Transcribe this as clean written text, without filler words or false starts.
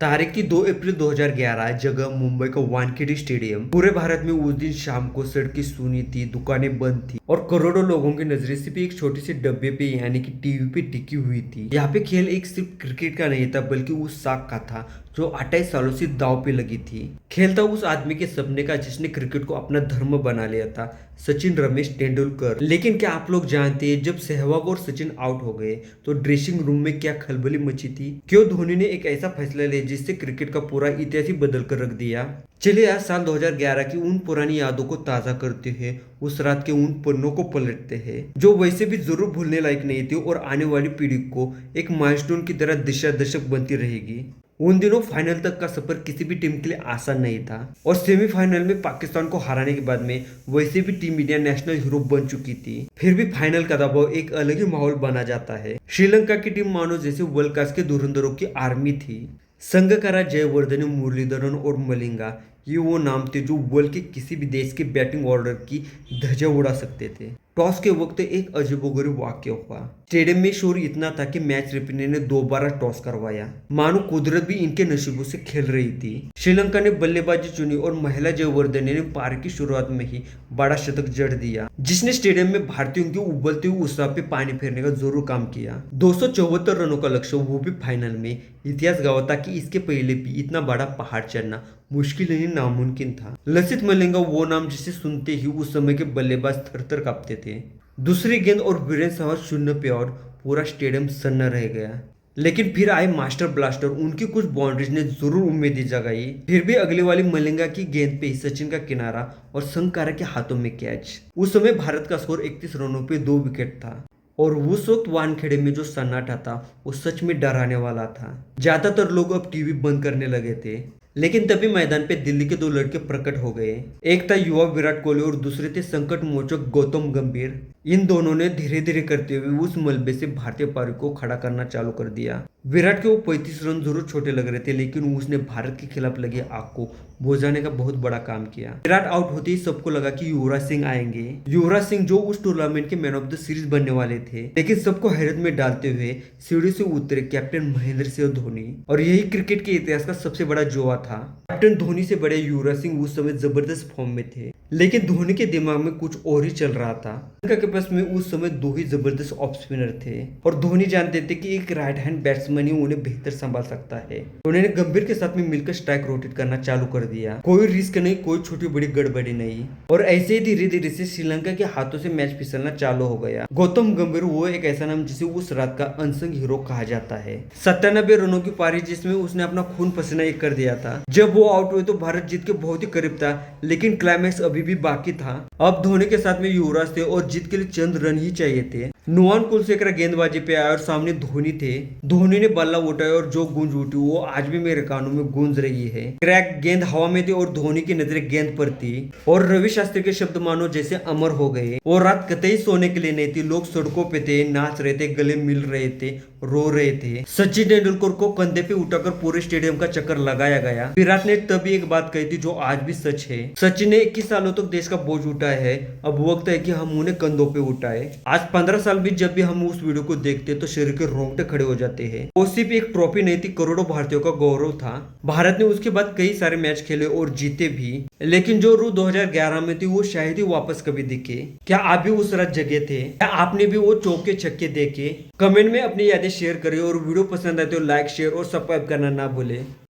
तारीख की 2 अप्रैल 2011, जगह मुंबई का वानखेड़े स्टेडियम। पूरे भारत में उस दिन शाम को सड़कें सूनी थी, दुकानें बंद थी और करोड़ों लोगों की नजरें सिर्फ एक छोटी सी डब्बे पे यानी कि टीवी पे टिकी हुई थी। यहाँ पे खेल एक सिर्फ क्रिकेट का नहीं था, बल्कि उस साख का था जो 28 सालों से दांव पे लगी थी। खेल था उस आदमी के सपने का जिसने क्रिकेट को अपना धर्म बना लिया था, सचिन रमेश तेंदुलकर। लेकिन क्या आप लोग जानते हैं, जब सहवाग और सचिन आउट हो गए तो ड्रेसिंग रूम में क्या खलबली मची थी? क्यों धोनी ने एक ऐसा फैसला लिया जिससे क्रिकेट का पूरा इतिहास ही बदल कर रख दिया? चलिए आज साल 2011 की उन पुरानी यादों को ताजा करते हैं, उस रात के उन पन्नों को पलटते हैं जो वैसे भी जरूर भूलने लायक नहीं थे और आने वाली पीढ़ी को एक माइलस्टोन की तरह दिशा दर्शक बनती रहेगी। उन दिनों फाइनल तक का सफर किसी भी टीम के लिए आसान नहीं था और सेमीफाइनल में पाकिस्तान को हराने के बाद में वैसे भी टीम इंडिया नेशनल हीरो बन चुकी थी। फिर भी फाइनल का दबाव एक अलग ही माहौल बना जाता है। श्रीलंका की टीम मानो जैसे वर्ल्ड क्लास के धुरंधरों की आर्मी थी। संगकारा, जयवर्धने, मुरलीधरन और मलिंगा ये वो नाम थे जो वर्ल्ड के किसी भी देश के बैटिंग ऑर्डर की ध्वजा उड़ा सकते थे। टॉस के वक्त एक अजीबोगरीब वाक्य हुआ। स्टेडियम में शोर इतना था कि मैच रेफरी ने दोबारा टॉस करवाया, मानो कुदरत भी इनके नसीबों से खेल रही थी। श्रीलंका ने बल्लेबाजी चुनी और महिला जयवर्धने ने पारी की शुरुआत में ही बड़ा शतक जड़ दिया, जिसने स्टेडियम में भारतीयों के उबलते हुए उत्साह पे पानी फेरने का जरूर काम किया। 274 रनों का लक्ष्य, वो भी फाइनल में। इतिहास गवाह था कि इसके पहले भी इतना बड़ा पहाड़ चढ़ना मुश्किल नहीं, नामुमकिन था। लसित मलिंगा वो नाम जिसे सुनते ही उस समय के बल्लेबाज थर-थर कांपते थे। दूसरी गेंद और वीरेंद्र सहवाग शून्य पे और पूरा स्टेडियम सन्न रह गया। लेकिन फिर आए मास्टर ब्लास्टर, उनकी कुछ बाउंड्रीज ने जरूर उम्मीदें जगाई। फिर भी अगली वाली मलिंगा की गेंद पे ही सचिन का किनारा और संगकारा के हाथों में कैच। उस समय भारत का स्कोर 31 रनों पे 2 विकेट था और उस वक्त वानखेड़े में जो सन्नाटा था वो सच में डराने वाला था। ज्यादातर लोग अब टीवी बंद करने लगे थे, लेकिन तभी मैदान पे दिल्ली के 2 लड़के प्रकट हो गए। एक था युवा विराट कोहली और दूसरे थे संकट मोचक गौतम गंभीर। इन दोनों ने धीरे धीरे करते हुए उस मलबे से भारतीय पारी को खड़ा करना चालू कर दिया। विराट के वो 35 रन जरूर छोटे लग रहे थे, लेकिन उसने भारत के खिलाफ लगी आग को बुझाने का बहुत बड़ा काम किया। विराट आउट होते ही सबको लगा कि युवराज सिंह आएंगे। युवराज सिंह जो उस टूर्नामेंट के मैन ऑफ द सीरीज बनने वाले थे, लेकिन सबको हैरत में डालते हुए सीढ़ी से उतरे कैप्टन महेंद्र सिंह धोनी। और यही क्रिकेट के इतिहास का सबसे बड़ा जुआ था। कैप्टन धोनी से बड़े युवराज सिंह उस समय जबरदस्त फॉर्म में थे, लेकिन धोनी के दिमाग में कुछ और ही चल रहा था। उनके के पास में उस समय 2 ही जबरदस्त ऑफ स्पिनर थे और धोनी जानते थे कि एक राइट हैंड बैट्समैन ही उन्हें बेहतर संभाल सकता है। उन्होंने गंभीर के साथ में मिलकर स्ट्राइक रोटेट करना चालू कर दिया। कोई रिस्क नहीं, कोई छोटी बड़ी गड़बड़ी नहीं, और ऐसे ही धीरे धीरे से श्रीलंका के हाथों से मैच फिसलना चालू हो गया। गौतम गंभीर वो एक ऐसा नाम जिसे उस रात का अनसंग हीरो कहा जाता है। 97 रनों की पारी जिसमें उसने अपना खून पसीना एक कर दिया था। जब वो आउट हुए तो भारत जीत के बहुत ही करीब था, लेकिन क्लाइमैक्स अभी भी बाकी था। अब धोनी के साथ में युवराज थे और जीत के लिए चंद रन ही चाहिए थे। नुआन कुलशेखर गेंदबाजी पे आया और सामने धोनी थे। धोनी ने बल्ला उठाया और जो गूंज उठी वो आज भी मेरे कानों में गूंज रही है। क्रैक गेंद हवा में थी और धोनी की नजरें गेंद पर थी और रवि शास्त्री के शब्द मानो जैसे अमर हो गए। वो रात कतई सोने के लिए नहीं थी। लोग सड़कों पे थे, नाच रहे थे, गले मिल रहे थे, रो रहे थे। सचिन तेंदुलकर को कंधे पे उठाकर पूरे स्टेडियम का चक्कर लगाया गया। विराट ने तभी एक बात कही थी जो आज भी सच है। सचिन ने 21 सालों तक देश का बोझ उठाया है, अब वक्त है कि हम उन्हें कंधों पे उठाए। आज 15 साल भी जब भी हम उस वीडियो को देखते तो शरीर के रोंगटे खड़े हो जाते हैं। वो सिर्फ एक ट्रॉफी नहीं थी, करोड़ों भारतीयों का गौरव था। भारत ने उसके बाद कई सारे मैच खेले और जीते भी, लेकिन जो रूह 2011 में थी वो शायद ही वापस कभी दिखे। क्या आप भी उस रात जगे थे? क्या आपने भी वो चौके छक्के देखे? कमेंट में अपनी यादें शेयर करें और वीडियो पसंद आए तो लाइक, शेयर और सब्सक्राइब करना ना भूले।